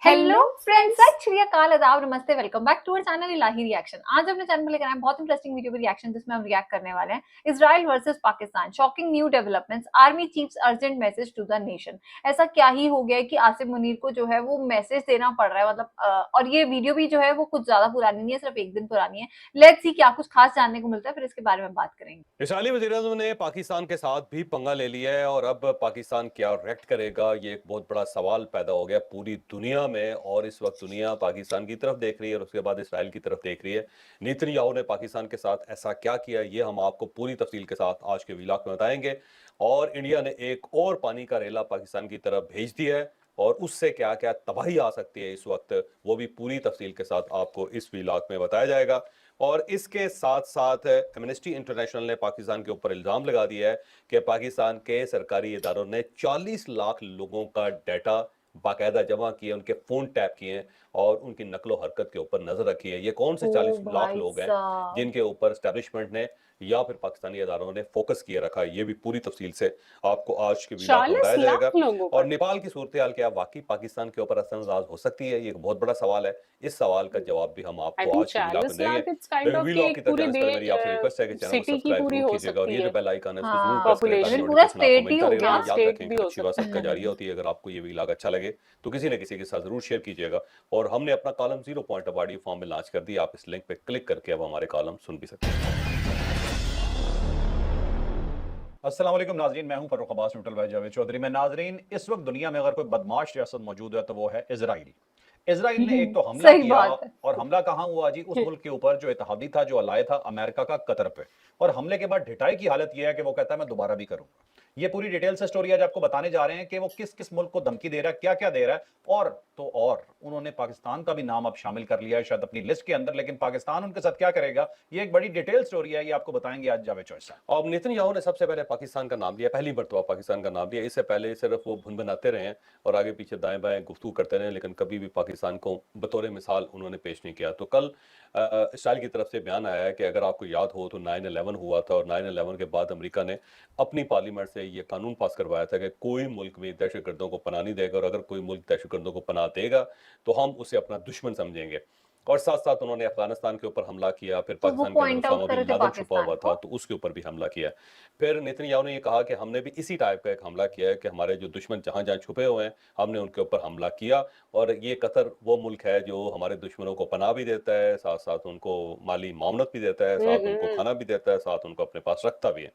Hello friends, सत श्री अकाल, आदाब, नमस्ते, welcome back to our channel Ilahi reaction. आज अपने चैनल पर लेकर आए हैं बहुत इंटरेस्टिंग वीडियो की रिएक्शन, जिसमें हम रिएक्ट करने वाले हैं Israel versus Pakistan, shocking new developments, army chief's urgent message to the nation. ऐसा क्या ही हो गया है कि आसिम मुनीर को जो है वो मैसेज देना पड़ रहा है, मतलब और ये वीडियो भी जो है वो कुछ ज्यादा पुरानी नहीं है, सिर्फ एक दिन पुरानी है। लेट्स सी क्या कुछ खास जानने को मिलता है, फिर इसके बारे में बात करेंगे। इस्राइली वज़ीर-ए-आज़म ने पाकिस्तान के साथ भी पंगा ले लिया है और अब पाकिस्तान क्या रिएक्ट करेगा, ये एक बहुत बड़ा सवाल पैदा हो गया पूरी दुनिया में। और इस वक्त दुनिया पाकिस्तान की तरफ देख रही है और उसके बाद इस्राइल की तरफ देख रही है। नेतन्याहू ने पाकिस्तान के साथ ऐसा क्या किया, ये हम आपको पूरी तफसील के साथ आज के व्लॉग में बताएंगे। और इंडिया ने एक और पानी का रेला पाकिस्तान की तरफ भेज दिया है और उससे क्या क्या तबाही आ सकती है इस वक्त, वो भी पूरी तफसील के साथ आपको इस व्लॉग में बताया जाएगा। और इसके साथ साथ एमनेस्टी इंटरनेशनल ने पाकिस्तान के ऊपर इल्ज़ाम लगा दिया है कि पाकिस्तान के सरकारी इदारों ने 40 लाख लोगों का डाटा बाकायदा जमा किए, उनके फ़ोन टैप किए हैं और उनकी नकलो हरकत के ऊपर नज़र रखी है। ये कौन से ओ 40 लाख भाई लोग हैं साहब, जिनके ऊपर स्टैब्लिशमेंट ने या फिर पाकिस्तानी इदारों ने फोकस किए रखा है, ये भी पूरी तफसील से आपको आज के व्लॉग में 40 बताया लाख जाएगा। लोगों और पर। नेपाल की सूरत हाल क्या वाकई पाकिस्तान के ऊपर असरअंदाज हो सकती है, ये एक बहुत बड़ा सवाल है। इस सवाल का जवाब भी हम आई आपको थिंक आज के व्लॉग में 40 देंगे। लाख इट्स काइंड ऑफ कि व्लॉग की एक तरफ पूरे जाने से पहले मेरी आपसे रिक्वेस्ट है कि चैनल को सिटी की सब्सक्राइब पूरी जरूर हो कीजिएगा और सकती ये जो है। बेल आइकन है उसको जरूर हाँ, प्रेस करें ताकि पॉपुलेशन इवन पूरा नोटिफिकेशन आपको स्टेट ही मिलता हो रहे। और गया। हाँ, याद स्टेट रखें भी कि हो अच्छी बात सकती सबका है। जारी होती है। अगर आपको ये व्लॉग अच्छा लगे तो किसी न किसी के साथ जरूर शेयर कीजिएगा। और हमने अपना column 0 point of audio form में लॉन्च कर दिया, आप इस लिंक पे क्लिक करके अब हमारे कॉलम सुन भी सकते हैं। अस्सलाम वालेकुम नाजरीन, मैं हूं फर्रुख अब्बास न्यूट्रल भाई जावेद चौधरी। मैं नाजरीन, इस वक्त दुनिया में अगर कोई बदमाश रियासत मौजूद है तो वो है इजराइल। इजराइल ने एक तो हमला सही किया, बात है। और हमला कहां हुआ जी? उस मुल्क के ऊपर जो इत्तेहादी था, जो अलाय था अमेरिका का, कतर पे। और हमले के बाद ढिठाई की हालत यह है कि वो कहता है मैं दोबारा भी करूंगा। ये पूरी डिटेल से स्टोरी आज आपको बताने जा रहे हैं कि वो किस किस मुल्क को धमकी दे रहा है, क्या क्या दे रहा है। और तो और उन्होंने पाकिस्तान का भी नाम अब शामिल कर लिया है शायद अपनी लिस्ट के अंदर, लेकिन पाकिस्तान उनके साथ क्या करेगा, ये एक बड़ी डिटेल स्टोरी है, ये आपको बताएंगे आज जावेद चौधरी साहब। अब नेतन्याहू ने सबसे पहले पाकिस्तान का नाम लिया, पहली मरतबा पाकिस्तान का नाम लिया। इससे पहले सिर्फ वो भुनभुनाते रहे हैं और आगे पीछे दाएं बाएं गुफ्तगू करते रहे, लेकिन कभी भी पाकिस्तान को बतौर मिसाल उन्होंने पेश नहीं किया। तो कल इसराइल की तरफ से बयान आया है कि अगर आपको याद हो तो 9/11 हुआ था और 9/11 के बाद अमेरिका ने अपनी पार्लियामेंट से ये कानून पास करवाया था कि कोई मुल्क भी दहशतगर्दों को पनाह नहीं देगा और अगर कोई मुल्क दहशतगर्दों को पनाह देगा तो हम उसे अपना दुश्मन समझेंगे। और साथ साथ उन्होंने अफगानिस्तान के ऊपर हमला किया, फिर तो वो पाकिस्तान के अंदर पॉइंट उसामा आउट कर बिन रहे थे लादेन छुपा पाकिस्तान हुआ को। था तो उसके ऊपर भी हमला किया। फिर नेतन्याहू ने ये कहा कि हमने भी इसी टाइप का एक हमला किया है कि हमारे जो दुश्मन जहां जहां छुपे हुए हैं हमने उनके ऊपर हमला किया। और ये कतर वो मुल्क है जो हमारे दुश्मनों को पनाह भी देता है, साथ साथ उनको माली मामनत भी देता है, साथ उनको हम्म। खाना भी देता है, साथ उनको अपने पास रखता भी है।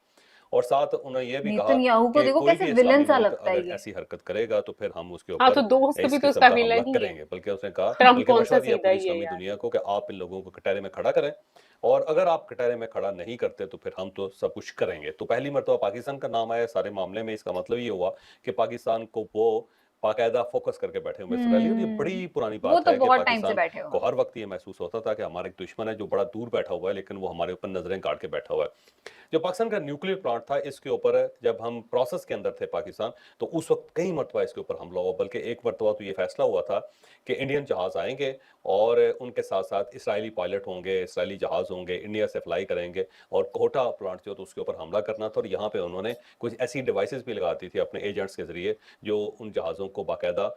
और साथ उन्होंने ये भी कहा नेतन्याहू को कि देखो कोई कैसे भी विलन इस्लामी सा मुल्क लगता है अगर ये। ऐसी हरकत करेगा तो फिर हम उसके हाँ, ऊपर तो दोस्त इस भी तो किस्म उसका का हमला विलन ही है। करेंगे। बल्कि उसने कहा, ट्रम्प बल्कि कौन सा मशवरा दिया सीधा पूरी ही है इस्लामी यार। दुनिया को कि आप इन लोगों को कटहरे में खड़ा करें और अगर आप कटहरे में खड़ा नहीं करते तो फिर हम तो सब कुछ करेंगे। तो पहली मरतबा पाकिस्तान का नाम आया सारे मामले में। इसका मतलब ये हुआ कि पाकिस्तान को वो बाकायदा फोकस करके बैठे हुए इसराइली। और ये बड़ी पुरानी वो बात तो है कि बहुत टाइम से पाकिस्तान बैठे हुए को हैं। हर वक्त ये महसूस होता था कि हमारा एक दुश्मन है जो बड़ा दूर बैठा हुआ है, लेकिन वो हमारे ऊपर नजरें गाड़ के बैठा हुआ है। जो पाकिस्तान का न्यूक्लियर प्लांट था, इसके ऊपर जब हम प्रोसेस के अंदर थे पाकिस्तान, तो उस वक्त कई मरतबा इसके ऊपर हमला हुआ। बल्कि एक मरतबा तो ये फैसला हुआ था कि इंडियन जहाज आएंगे और उनके साथ साथ इसराइली पायलट होंगे, इसराइली जहाज होंगे, इंडिया से फ्लाई करेंगे और कोटा प्लांट जो तो उसके ऊपर हमला करना था। और यहाँ पे उन्होंने कुछ ऐसी डिवाइसेस भी लगा दी थी अपने एजेंट्स के जरिए जो उन जहाज़ों को बाकायदा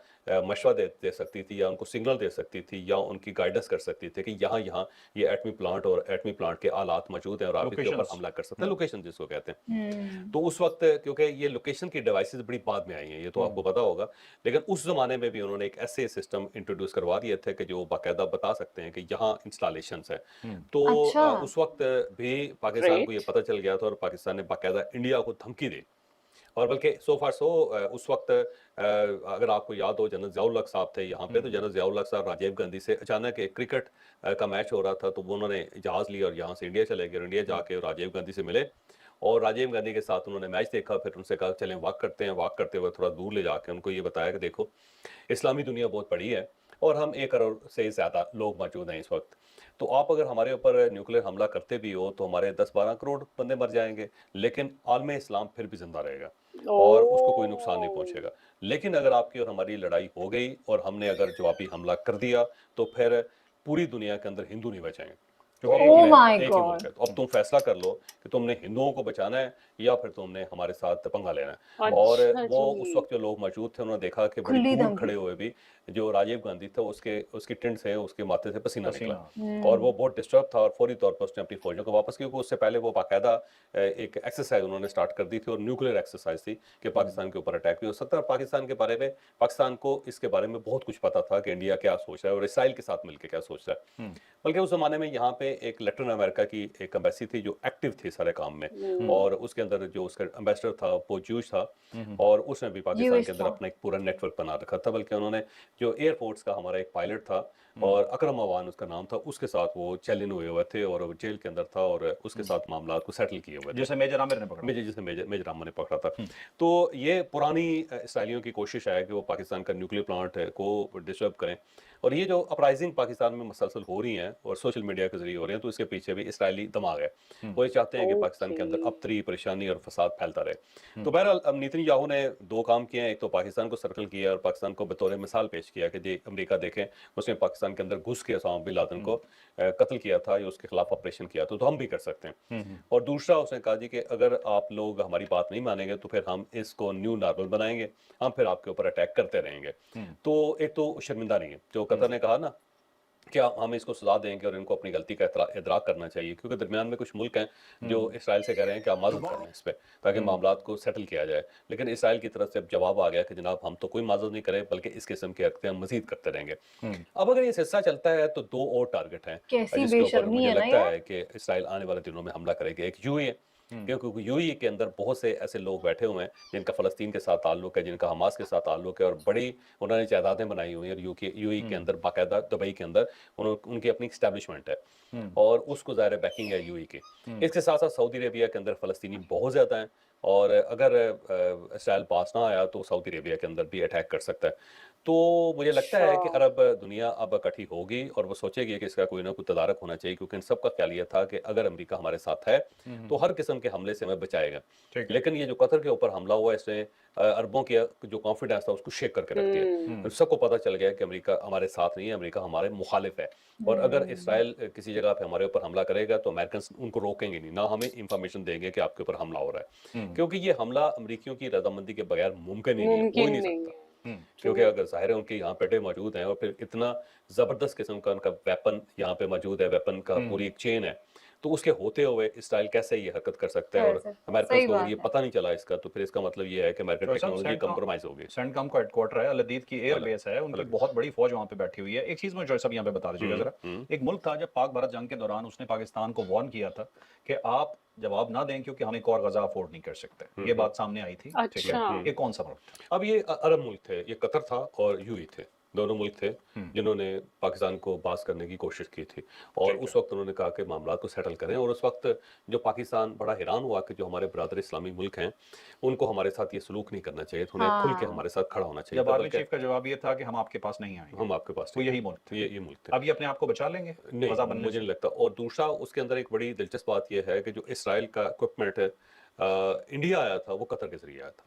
मशवरा दे सकती थी या उनको सिग्नल दे सकती थी या उनकी गाइडेंस कर सकती थी कि यहाँ यहाँ ये एटमी प्लांट और एटमी प्लांट के आलात मौजूद हैं और आप इसके ऊपर लोकेशंस। हमला कर सकते हैं। लोकेशन जिसको कहते हैं। हम्म। तो उस वक्त क्योंकि ये लोकेशन की डिवाइसेस बड़ी बाद में आई हैं, ये तो आपको पता होगा, लेकिन उस जमाने में भी उन्होंने एक ऐसे सिस्टम इंट्रोड्यूस करवा दिए थे कि जो बाकायदा बता सकते हैं कि यहाँ इंस्टॉलेशन है। तो अच्छा। उस वक्त भी पाकिस्तान को ये ग्रेट। पता चल गया था और पाकिस्तान ने बाकायदा इंडिया को धमकी दी। और बल्कि सो फार सो उस वक्त अगर आपको याद हो जनरल ज़ियाउल हक साहब थे यहाँ पे, तो जनरल ज़ियाउल हक साहब राजीव गांधी से अचानक एक क्रिकेट का मैच हो रहा था तो वो उन्होंने जहाज़ लिया और यहाँ से इंडिया चले गए और इंडिया जाके राजीव गांधी से मिले और राजीव गांधी के साथ उन्होंने मैच देखा। फिर उनसे कहा चलें वॉक करते हैं। वॉक करते हुए थोड़ा दूर ले जाके उनको ये बताया कि देखो इस्लामी दुनिया बहुत बड़ी है और हम 1 करोड़ से ज़्यादा लोग मौजूद हैं इस वक्त। तो आप अगर हमारे ऊपर न्यूक्लियर हमला करते भी हो तो हमारे 10-12 करोड़ बंदे मर जाएंगे, लेकिन आलम इस्लाम फिर भी जिंदा रहेगा और उसको कोई नुकसान नहीं ओ। पहुंचेगा। लेकिन अगर आपकी और हमारी लड़ाई हो गई और हमने अगर जवाबी हमला कर दिया तो फिर पूरी दुनिया के अंदर हिंदू नहीं बचेंगे। क्योंकि Oh एक my एक ही मुल्क God. है। तो अब तुम फैसला कर लो कि तुमने हिंदुओं को बचाना है या फिर तुमने हमारे साथ पंगा लेना है। और अच्छा वो जी। उस वक्त जो लोग मौजूद थे उन्होंने देखा कि बड़ी खुली दूर धमकी। खड़े हुए भी जो राजीव गांधी था उसकी टिंड से उसके माथे से पसीना निकला पसीना। और वो बहुत डिस्टर्ब था और फौरी तौर पर उसने अपनी फौजों को वापस किया, क्योंकि उससे पहले वो बाकायदा एक एक्सरसाइज उन्होंने स्टार्ट कर दी थी और न्यूक्लियर एक्सरसाइज थी कि पाकिस्तान के ऊपर अटैक भी हो सकता है। और पाकिस्तान के बारे में पाकिस्तान को इसके बारे में बहुत कुछ पता था कि इंडिया क्या सोच रहा है और इसराइल के साथ मिलकर क्या सोच रहा है। बल्कि उस जमाने में यहाँ पे एक लैटिन अमेरिका की एक एम्बेसी थी जो एक्टिव थी सारे काम में, और उसके अंदर जो उसका एम्बेसडर था वो जूश था और उसने भी पाकिस्तान के Jewish अंदर था। अपना एक पूरा नेटवर्क बना रखा था। बल्कि उन्होंने जो एयरफोर्स का हमारा एक पायलट था और अकरम अवान उसका नाम था, उसके साथ वो चैलेंज हुए हुए थे और वो जेल के अंदर था और उसके साथ मामला को सेटल किए हुए थे, जैसे मेजर आमिर ने पकड़ा। मेजर अहमद ने पकड़ा था। तो ये पुरानी इसराइलियों की कोशिश है कि वो पाकिस्तान का न्यूक्लियर प्लांट को डिस्टर्ब करें। और ये जो अपराइजिंग पाकिस्तान में मसलसल हो रही हैं और सोशल मीडिया के जरिए हो रही हैं, तो इसके पीछे भी इसराइली दिमाग है। वो ये चाहते हैं कि पाकिस्तान के अंदर ओके। अबतरी परेशानी और फसाद फैलता रहे। तो बहरहाल अब नेतन्याहू ने दो काम किए हैं, एक तो पाकिस्तान को सर्कल किया और पाकिस्तान को बतौर मिसाल पेश किया कि अमेरिका देखें उसने पाकिस्तान के अंदर घुस के ओसामा बिन लादेन को कत्ल किया था या उसके खिलाफ ऑपरेशन किया था, तो हम भी कर सकते हैं। और दूसरा उसने कहा जी कि अगर आप लोग हमारी बात नहीं मानेंगे तो फिर हम इसको न्यू नॉर्मल बनाएंगे, हम फिर आपके ऊपर अटैक करते रहेंगे। तो एक तो शर्मिंदा नहीं है जो कतर ने कहा ना कि हम इसको सजा देंगे और इनको अपनी गलती का इदराक करना चाहिए, क्योंकि दरमियान में कुछ मुल्क हैं जो इसराइल से कह रहे हैं कि आप माजरत कर लें इस पर ताकि मामलात को सेटल किया जाए। लेकिन इसराइल की तरफ से अब जवाब आ गया कि जनाब हम तो कोई माजरत नहीं करें बल्कि इस किस्म की हरकतें हम मजीद करते रहेंगे। अब अगर ये सिलसिला चलता है तो दो और टारगेट हैं कैसी जिसके ऊपर बेशर्मी मुझे है ना लगता यार। है कि इसराइल आने वाले दिनों में हमला करेगी। एक यूएई, क्योंकि यूएई के अंदर बहुत से ऐसे लोग बैठे हुए हैं जिनका फ़लस्तीन के साथ ताल्लुक है, जिनका हमास के साथ ताल्लुक है और बड़ी उन्होंने जायदादें बनाई हुई हैं और यूएई के अंदर बाकायदा दुबई के अंदर उनकी अपनी इस्टेब्लिशमेंट है और उसको ज़ाहिर बैकिंग है यूएई की। इसके साथ साथ सऊदी अरेबिया के अंदर फ़लस्तीनी बहुत ज़्यादा हैं और अगर इसराइल पास ना आया तो सऊदी अरेबिया के अंदर भी अटैक कर सकता है। तो मुझे लगता है कि अच्छा। अरब दुनिया अब इकट्ठी होगी और वो सोचेगी कि इसका कोई ना कोई तदारक होना चाहिए, क्योंकि इन सबका ख्याल ये था कि अगर अमेरिका हमारे साथ है तो हर किस्म के हमले से हमें बचाएगा। ठीक है। लेकिन ये जो कतर के ऊपर हमला हुआ इसने अरबों की जो कॉन्फिडेंस था उसको शेक करके रख दिया। तो सबको पता चल गया कि अमेरिका हमारे साथ नहीं है, अमेरिका हमारे मुखालिफ है। और अगर इसराइल किसी जगह पे हमारे ऊपर हमला करेगा तो अमेरिकन उनको रोकेंगे नहीं, ना हमें इंफॉर्मेशन देंगे कि आपके ऊपर हमला हो रहा है, क्योंकि ये हमला अमेरिकियों की रजामंदी के बगैर मुमकिन ही नहीं है, हो ही मुमकिन नहीं नहीं सकता। है। क्योंकि ट्रू। अगर ज़ाहिर है उनके यहाँ पेटे मौजूद हैं और फिर इतना ज़बरदस्त किस्म का उनका वेपन यहाँ पे मौजूद है, वेपन का पूरी एक चेन है, तो उसके होते हुए इसराइल कैसे ये हरकत कर सकता है। कर और सकते हैं, अमेरिकन सही को अगर ये बात है। पता नहीं चला इसका तो फिर इसका मतलब ये है कि अमेरिकन तो साहब टेक्नोलॉजी कंप्रोमाइज होगी। सेंटकॉम का हेडक्वार्टर है, अल अदीद की एयर अलग बेस है, उनकी अलग बहुत बड़ी फौज वहां पे बैठी हुई है। एक चीज मुझे सब यहाँ पे बता दीजिएगा जरा। एक मुल्क था जब पाक भारत जंग के दौरान उसने पाकिस्तान को वार्न किया था कि आप जवाब ना दें क्योंकि हम एक और गजा अफोर्ड नहीं कर सकते। ये बात सामने आई थी। ठीक है, अच्छा। ये कौन सा मुल्क था? अब ये अरब मुल्क थे, ये कतर था और यूएई थे, दोनों मुल्क थे जिन्होंने पाकिस्तान को पास करने की कोशिश की थी। और ठीक उस है। वक्त उन्होंने कहा कि मामला को सेटल करें। और उस वक्त जो पाकिस्तान बड़ा हैरान हुआ कि जो हमारे बरदर इस्लामी मुल्क हैं उनको हमारे साथ ये सलूक नहीं करना चाहिए, तो उन्हें खुल के हाँ। हमारे साथ खड़ा होना चाहिए जब था। आर्मी बल्कि चीफ का जवाब ये था कि हम आपके पास नहीं आएंगे, हम आपके पास वो नहीं यही आएंगे। मुल्क थे। ये मुल्क थे। अब ये अपने आप को बचा लेंगे नहीं, गजा बनने मुझे से? नहीं लगता। और दूसरा उसके अंदर एक बड़ी दिलचस्प बात यह है कि जो इसराइल का इक्विपमेंट इंडिया आया था वो कतर के जरिए आया था।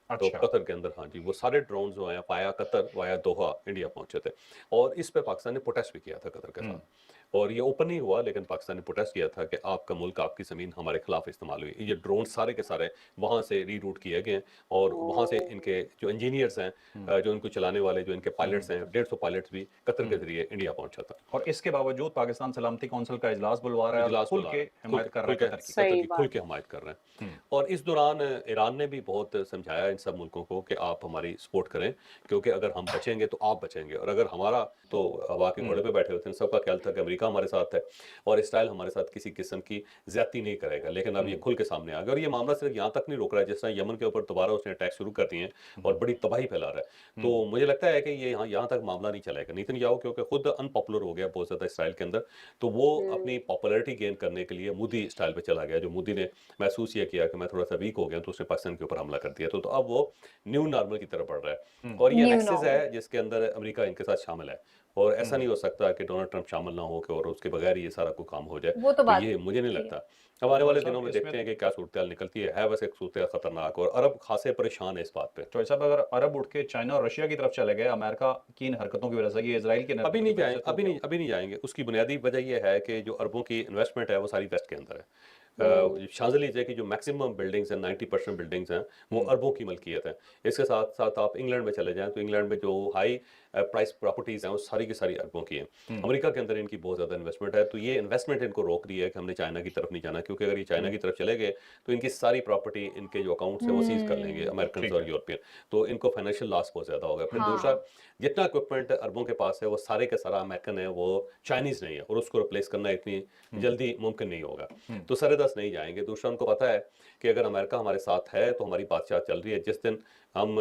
तो अच्छा। कतर के अंदर हाँ जी वो सारे ड्रोन जो हैं वाया कतर वाया दोहा इंडिया पहुंचे थे। और इस पे पाकिस्तान ने प्रोटेस्ट भी किया था कतर के साथ। और ये ओपन नहीं हुआ लेकिन पाकिस्तान ने प्रोटेस्ट किया था कि आपका मुल्क आपकी ज़मीन हमारे खिलाफ इस्तेमाल हुई। ये ड्रोन सारे के सारे वहाँ से रीरूट किए गए हैं और वहाँ से इनके जो इंजीनियर्स हैं जो इनको चलाने वाले जो इनके पायलट्स हैं 150 पायलट्स भी कतर के जरिए इंडिया पहुंचा था। और इसके बावजूद पाकिस्तान सलामती कौंसिल का इजलास बुलवा रहा है और इजलास खुल बुला के रहे हैं, हिमायत कर रहा है कतर की। कतर सही की खुल बात के हमायत कर रहे हैं। और इस दौरान ईरान ने भी बहुत समझाया इन सब मुल्कों को कि आप हमारी सपोर्ट करें, क्योंकि अगर हम बचेंगे तो आप बचेंगे और अगर हमारा तो हवा के घोड़े पे बैठे होते हैं। सबका ख्याल था कि अमेरिका हमारे साथ है और इसराइल हमारे साथ किसी किस्म की ज्यादती नहीं करेगा, लेकिन अब ये खुल के सामने आ गया। और ये मामला सिर्फ यहाँ तक नहीं रोक रहा है, जिस तरह यमन के ऊपर दोबारा उसने अटैक शुरू कर दिए हैं और बड़ी तबाही फैला रहा है। तो मुझे लगता है कि ये यहाँ तक मामला नहीं चलेगा। नेतन्याहू क्योंकि खुद अनपॉपुलर हो गया बहुत ज़्यादा इसराइल के अंदर, तो वो अपनी पॉपुलैरिटी गेन करने के लिए मोदी स्टाइल पे चला गया। जो मोदी ने महसूस ये किया कि मैं थोड़ा सा वीक हो गया तो उसने पाकिस्तान के ऊपर हमला कर दिया। तो अब वो न्यू नॉर्मल की तरफ बढ़ रहा है और ये न्यू एनेक्सिस नॉर्मल। है जिसके अंदर अमेरिका इनके साथ शामिल है। और ऐसा नहीं हो सकता कि डोनाल्ड ट्रंप शामिल ना हो कि और उसके बगैर ये सारा कोई काम हो जाए, वो तो तो बात ये मुझे नहीं सही है। लगता। अब आने और वाले साहब दिनों में इसमें देखते हैं कि क्या सूरत-हाल निकलती है वैसे एक सूरत-हाल खतरनाक और अरब खासे परेशान है इस बात पे। तो साहब अगर अरब उठ के चाइना और रशिया की तरफ चले गए अमेरिका की इन हरकतों की वजह से, ये इजराइल की इन हरकतों की वजह से, तो क्या होगा? अभी नहीं जाएंगे। उसकी बुनियादी वजह ये है कि जो अरबों की इन्वेस्टमेंट है वो सारी वेस्ट के अंदर है। शांजलीज़े की जो मैक्सिमम बिल्डिंग्स हैं, 90% बिल्डिंग्स हैं, वो हम्म, अरबों की मलकियत है। इसके साथ साथ आप इंग्लैंड में चले जाएं तो इंग्लैंड में जो हाई प्राइस प्रॉपर्टीज़ हैं वो सारी की सारी अरबों की हैं। हम्म, अमेरिका के अंदर इनकी बहुत ज़्यादा इन्वेस्टमेंट है, तो ये इन्वेस्टमेंट इनको रोक रही है कि हमने चाइना की तरफ नहीं जाना, क्योंकि अगर ये चाइना हम्म, की तरफ चले गए तो इनकी सारी प्रॉपर्टी इनके जो अकाउंट्स हैं वो सीज कर लेंगे हम्म, अमेरिकन ठीक और है। यूरोपियन। तो इनको फाइनेंशियल लॉस बहुत ज़्यादा होगा। फिर दूसरा, हाँ, जितना इक्विपमेंट अरबों के पास है वो सारे का सारा अमेरिकन है, वो चाइनीज़ नहीं है, और उसको रिप्लेस करना इतनी हम्म, जल्दी मुमकिन नहीं होगा। हम्म, तो सरेदस्त नहीं जाएंगे। दूसरा, उनको पता है कि अगर अमेरिका हमारे साथ है तो हमारी बातचीत चल रही है, जिस दिन हम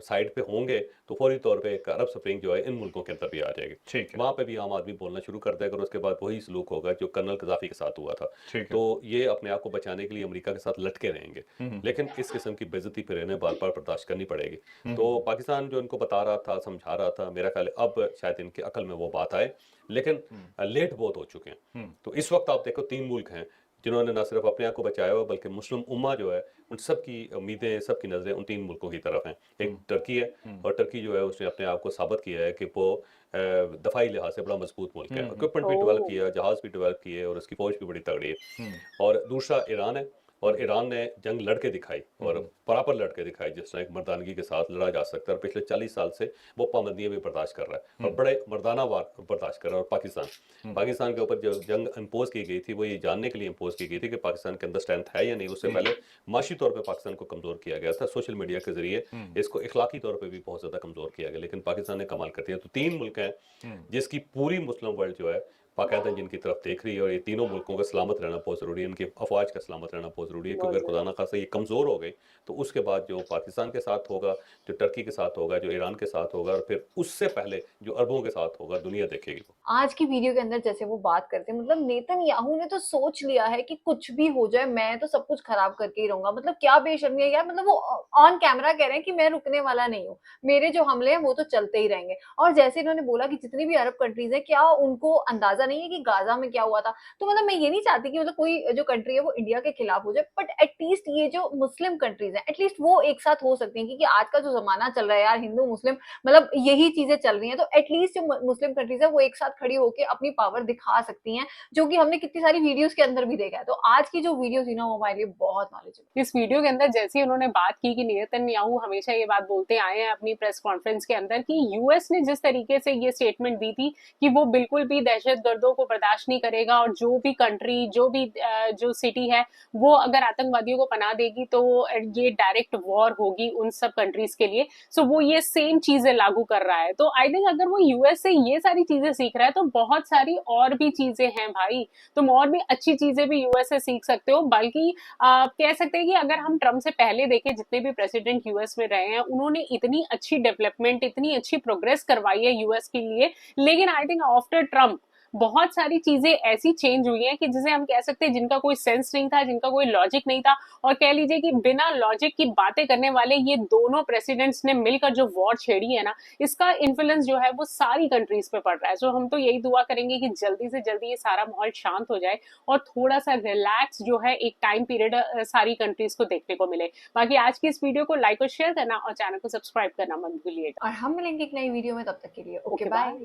साइड पे होंगे तो फौरी तौर पे एक अरब स्प्रिंग जो है इन मुल्कों के अंदर भी आ जाएगी। ठीक है। वहाँ पे भी आम आदमी बोलना शुरू कर देगा और उसके बाद वही सलूक होगा जो कर्नल कज़ाफ़ी के साथ हुआ था। ठीक है। तो ये अपने आप को बचाने के लिए अमेरिका के साथ लटके रहेंगे, हम्म, लेकिन इस किस्म की बेइज्जती फिर इन्हें बार बार बर्दाश्त करनी पड़ेगी। हम्म, तो पाकिस्तान जो इनको बता रहा था, समझा रहा था, मेरा ख्याल है अब शायद इनके अकल में वो बात आए, लेकिन हम्म, लेट बहुत हो चुके हैं। हम्म, तो इस वक्त आप देखो 3 मुल्क हैं जिन्होंने ना सिर्फ अपने आप को बचाया हुआ बल्कि मुस्लिम उम्मा जो है उन सब की उम्मीदें, सबकी नज़रें उन 3 मुल्कों की तरफ हैं। एक हम्म, टर्की है, हम्म, और टर्की जो है उसने अपने आप को साबित किया है कि वो दफ़ाई लिहाज से बड़ा मजबूत मुल्क है। हम्म, इक्विपमेंट भी डेवलप ओह! किया, जहाज़ भी डेवलप किए और उसकी फ़ौज भी बड़ी तगड़ी है। हम्म, और दूसरा ईरान है, और हम्म, ईरान ने जंग लड़ के दिखाई, और हम्म, बराबर लड़ के दिखाई जिस तरह एक मर्दानगी के साथ लड़ा जा सकता है। और पिछले 40 साल से वो पाबंदियां भी बर्दाश्त कर रहा है और हम्म, बड़े मर्दाना वार बर्दाश्त कर रहा है। और पाकिस्तान हम्म, पाकिस्तान के ऊपर जो जंग इम्पोज की गई थी वो ये जानने के लिए इम्पोज की गई थी कि पाकिस्तान के अंदर स्ट्रेंथ है या नहीं। उससे हम्म, पहले माशी तौर पर पाकिस्तान को कमज़ोर किया गया था, सोशल मीडिया के जरिए हम्म, इसको इखलाकी तौर पर भी बहुत ज़्यादा कमज़ोर किया गया, लेकिन पाकिस्तान ने कमाल कर दिया। तो 3 मुल्क हैं हम्म, जिसकी पूरी मुस्लिम वर्ल्ड जो है बाकायदा जिनकी तरफ देख रही है, और ये तीनों मुल्कों का सलामत रहना बहुत ज़रूरी है, इनकी अफवाज का सलामत रहना बहुत ज़रूरी है, क्योंकि बहुत अगर खुदा ज़रूरी। न खास्ता ये कमज़ोर हो गई तो उसके बाद जो पाकिस्तान के साथ होगा, जो टर्की के साथ होगा, जो ईरान के साथ होगा, और फिर उससे पहले जो अरबों के साथ होगा, दुनिया देखेगी वो। आज की वीडियो के अंदर जैसे वो बात करते हैं, मतलब नेतन्याहू ने तो सोच लिया है कि कुछ भी हो जाए मैं तो सब कुछ खराब करके ही रहूंगा। मतलब क्या बेशर्मी है यार, मतलब वो ऑन कैमरा कह रहे हैं कि मैं रुकने वाला नहीं हूँ, मेरे जो हमले हैं वो तो चलते ही रहेंगे। और जैसे इन्होंने बोला कि जितनी भी अरब कंट्रीज है, क्या उनको अंदाजा नहीं है कि गाजा में क्या हुआ था। तो मतलब मैं ये नहीं चाहती कि मतलब कोई जो कंट्री है वो इंडिया के खिलाफ हो जाए, बट एटलीस्ट ये जो मुस्लिम कंट्रीज है एटलीस्ट वो एक साथ हो सकती हैं, क्योंकि आज का जो जमाना चल रहा है यार, हिंदू मुस्लिम मतलब यही चीजें चल रही हैं। तो एटलीस्ट जो मुस्लिम कंट्रीज है वो एक साथ खड़ी होकर अपनी पावर दिखा सकती हैं, जो कि हमने कितनी सारी वीडियोस के अंदर भी देखा है। तो आज की जो वीडियो थी ना वो हमारे लिए बहुत नॉलेजेबल। इस वीडियो के अंदर जैसे ही उन्होंने बात की कि नेतन्याहू हमेशा ये बात बोलते आए हैं अपनी प्रेस कॉन्फ्रेंस के अंदर कि यूएस ने जिस तरीके से ये स्टेटमेंट दी थी कि वो बिल्कुल भी दहशतगर्दों को बर्दाश्त नहीं करेगा, और जो भी कंट्री, जो भी जो सिटी है वो अगर आतंकवादियों को पनाह देगी तो ये डायरेक्ट वॉर होगी उन सब कंट्रीज के लिए। सो वो ये सेम चीजें लागू कर रहा है। तो आई थिंक अगर वो यूएस से ये सारी चीजें सीख रहा है तो बहुत सारी और भी चीजें हैं भाई, तुम और भी अच्छी चीजें भी यूएस से सीख सकते हो। बल्कि कह सकते हैं कि अगर हम ट्रम्प से पहले देखें, जितने भी प्रेसिडेंट यूएस में रहे हैं उन्होंने इतनी अच्छी डेवलपमेंट, इतनी अच्छी प्रोग्रेस करवाई है यूएस के लिए। लेकिन आई थिंक आफ्टर ट्रम्प बहुत सारी चीजें ऐसी चेंज हुई हैं कि जिसे हम कह सकते हैं जिनका कोई सेंस नहीं था, जिनका कोई लॉजिक नहीं था। और कह लीजिए कि बिना लॉजिक की बातें करने वाले ये दोनों प्रेसिडेंट्स ने मिलकर जो वॉर छेड़ी है ना, इसका इन्फ्लुएंस जो है वो सारी कंट्रीज पे पड़ रहा है। सो हम तो यही दुआ करेंगे कि जल्दी से जल्दी ये सारा माहौल शांत हो जाए और थोड़ा सा रिलैक्स जो है एक टाइम पीरियड सारी कंट्रीज को देखने को मिले। बाकी आज की इस वीडियो को लाइक और शेयर करना और चैनल को सब्सक्राइब करना मत भूलिएगा। और हम मिलेंगे एक नई वीडियो में, तब तक के लिए ओके ओके बाय। बाय।